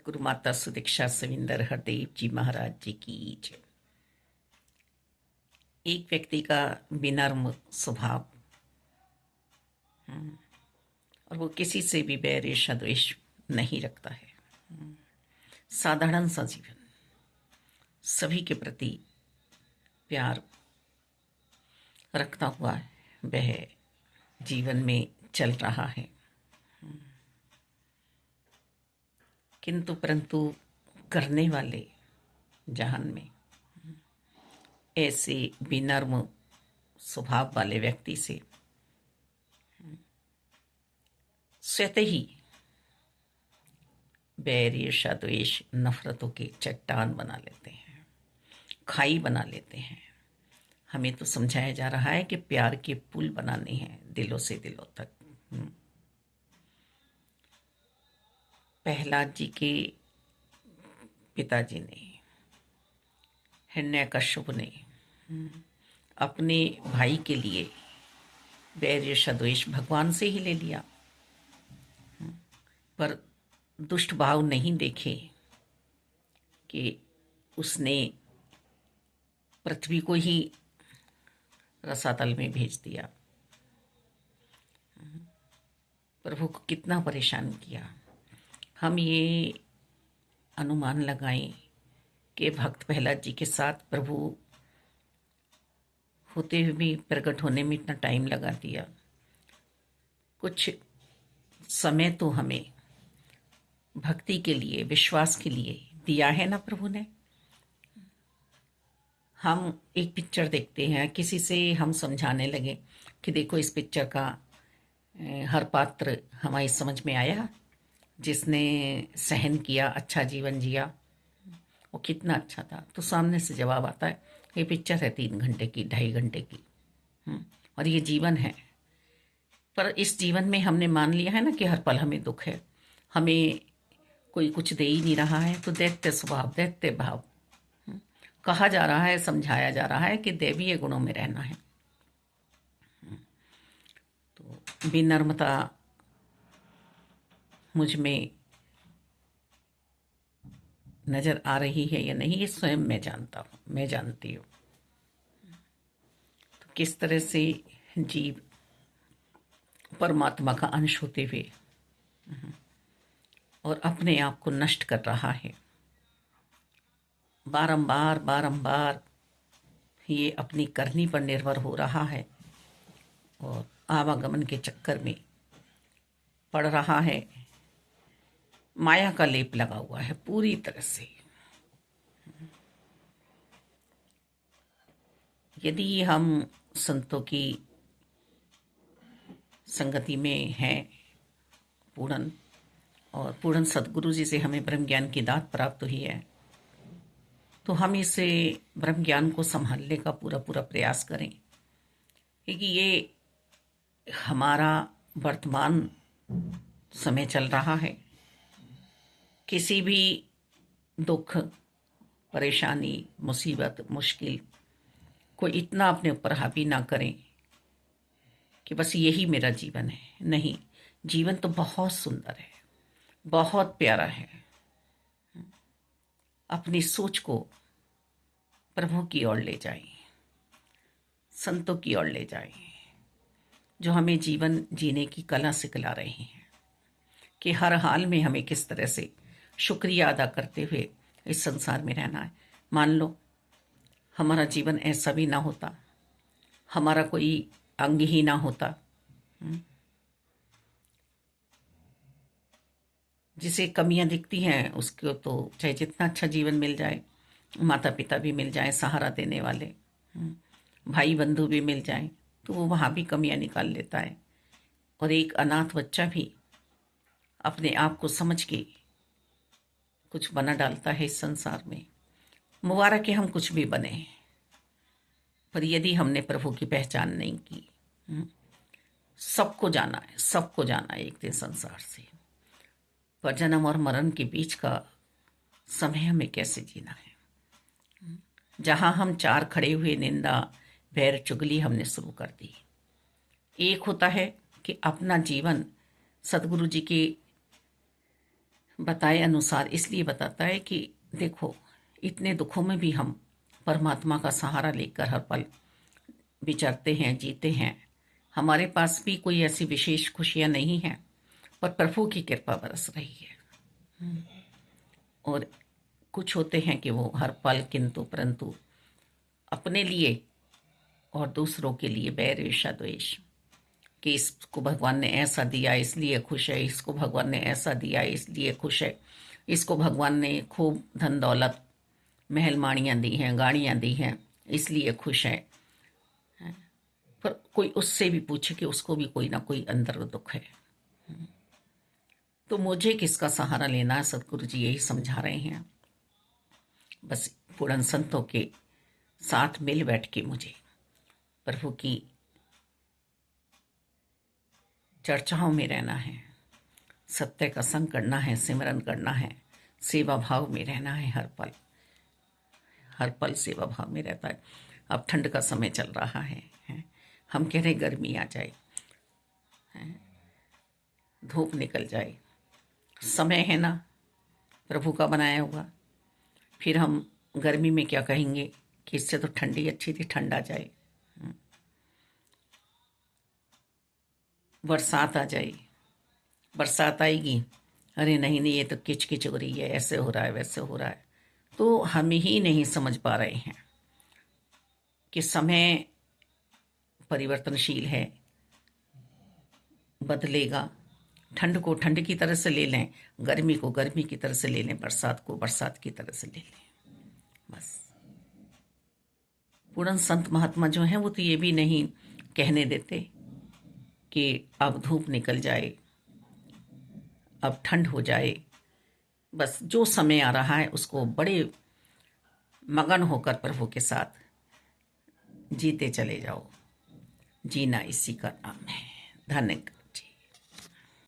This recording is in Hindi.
गुरु माता सुदीक्षा सविंदर हरदेव जी महाराज जी की जय। एक व्यक्ति का विनम्र स्वभाव और वो किसी से भी बैर ईर्ष्या द्वेष नहीं रखता है। साधारण सा जीवन, सभी के प्रति प्यार रखता हुआ वह जीवन में चल रहा है। किंतु परंतु करने वाले जहान में ऐसे विनम्र स्वभाव वाले व्यक्ति से स्वतः ही बैर ईर्ष्या द्वेष नफरतों के चट्टान बना लेते हैं, खाई बना लेते हैं। हमें तो समझाया जा रहा है कि प्यार के पुल बनाने हैं दिलों से दिलों तक। प्रहलाद जी के पिताजी ने, हिरण्यकश्यप ने अपने भाई के लिए बैर ईर्ष्या द्वेष भगवान से ही ले लिया, पर दुष्ट भाव नहीं देखे कि उसने पृथ्वी को ही रसातल में भेज दिया। प्रभु को कितना परेशान किया। हम ये अनुमान लगाएं कि भक्त प्रहलाद जी के साथ प्रभु होते हुए भी प्रकट होने में इतना टाइम लगा दिया। कुछ समय तो हमें भक्ति के लिए, विश्वास के लिए दिया है ना प्रभु ने। हम एक पिक्चर देखते हैं, किसी से हम समझाने लगे कि देखो इस पिक्चर का हर पात्र हमारी समझ में आया, जिसने सहन किया, अच्छा जीवन जिया, वो कितना अच्छा था। तो सामने से जवाब आता है ये पिक्चर है 3 घंटे की, 2.5 घंटे की, और ये जीवन है। पर इस जीवन में हमने मान लिया है ना कि हर पल हमें दुख है, हमें कोई कुछ दे ही नहीं रहा है। तो दैत्य स्वभाव, दैत्य भाव कहा जा रहा है, समझाया जा रहा है कि दैवीय गुणों में रहना है। तो विनम्रता मुझ में नजर आ रही है या नहीं, ये स्वयं मैं जानता हूँ, मैं जानती हूँ। तो किस तरह से जीव परमात्मा का अंश होते हुए और अपने आप को नष्ट कर रहा है। बारंबार बारंबार ये अपनी करनी पर निर्भर हो रहा है और आवागमन के चक्कर में पड़ रहा है। माया का लेप लगा हुआ है पूरी तरह से। यदि हम संतों की संगति में हैं पूर्ण, और पूर्ण सदगुरु जी से हमें ब्रह्म ज्ञान की दात प्राप्त हुई है, तो हम इसे ब्रह्म ज्ञान को संभालने का पूरा पूरा प्रयास करें, क्योंकि ये हमारा वर्तमान समय चल रहा है। किसी भी दुख, परेशानी, मुसीबत, मुश्किल को इतना अपने ऊपर हावी ना करें कि बस यही मेरा जीवन है। नहीं, जीवन तो बहुत सुंदर है, बहुत प्यारा है। अपनी सोच को प्रभु की ओर ले जाएं, संतों की ओर ले जाएं, जो हमें जीवन जीने की कला सिखला रहे हैं कि हर हाल में हमें किस तरह से शुक्रिया अदा करते हुए इस संसार में रहना है। मान लो हमारा जीवन ऐसा भी ना होता, हमारा कोई अंग ही ना होता, जिसे कमियां दिखती हैं उसको तो चाहे जितना अच्छा जीवन मिल जाए, माता पिता भी मिल जाए सहारा देने वाले, भाई बंधु भी मिल जाए, तो वो वहाँ भी कमियां निकाल लेता है। और एक अनाथ बच्चा भी अपने आप को समझ के कुछ बना डालता है इस संसार में। मुबारक है हम कुछ भी बने, पर यदि हमने प्रभु की पहचान नहीं की, सबको जाना है, सबको जाना है एक दिन संसार से, पर जन्म और मरण के बीच का समय हमें कैसे जीना है। जहां हम 4 खड़े हुए निंदा, बैर, चुगली हमने शुरू कर दी। एक होता है कि अपना जीवन सदगुरु जी के बताए अनुसार इसलिए बताता है कि देखो, इतने दुखों में भी हम परमात्मा का सहारा लेकर हर पल विचरते हैं, जीते हैं। हमारे पास भी कोई ऐसी विशेष खुशियां नहीं हैं, पर प्रभु की कृपा बरस रही है। और कुछ होते हैं कि वो हर पल किंतु परंतु अपने लिए और दूसरों के लिए बैर ईर्ष्या द्वेष, कि इसको भगवान ने ऐसा दिया इसलिए खुश है, इसको भगवान ने ऐसा दिया इसलिए खुश है, इसको भगवान ने खूब धन दौलत महल माड़ियाँ दी हैं, गाड़ियाँ दी हैं, इसलिए खुश है। पर कोई उससे भी पूछे कि उसको भी कोई ना कोई अंदर दुख है। तो मुझे किसका सहारा लेना है, सदगुरु जी यही समझा रहे हैं। बस पूर्ण संतों के साथ मिल बैठ के मुझे प्रभु की चर्चाओं में रहना है, सत्य का संग करना है, सिमरन करना है, सेवा भाव में रहना है। हर पल सेवा भाव में रहता है। अब ठंड का समय चल रहा है, हम कह रहे गर्मी आ जाए, धूप निकल जाए, समय है ना प्रभु का बनाया हुआ। फिर हम गर्मी में क्या कहेंगे कि इससे तो ठंडी अच्छी थी, ठंड आ जाए, बरसात आ जाए, बरसात आएगी, अरे नहीं नहीं ये तो किच किच हो रही है, ऐसे हो रहा है वैसे हो रहा है। तो हम ही नहीं समझ पा रहे हैं कि समय परिवर्तनशील है, बदलेगा। ठंड को ठंड की तरह से ले लें, गर्मी को गर्मी की तरह से ले लें, बरसात को बरसात की तरह से ले लें। बस पूर्ण संत महात्मा जो हैं वो तो ये भी नहीं कहने देते कि अब धूप निकल जाए, अब ठंड हो जाए। बस जो समय आ रहा है उसको बड़े मगन होकर प्रभु के साथ जीते चले जाओ। जीना इसी का नाम है। धन्यवाद।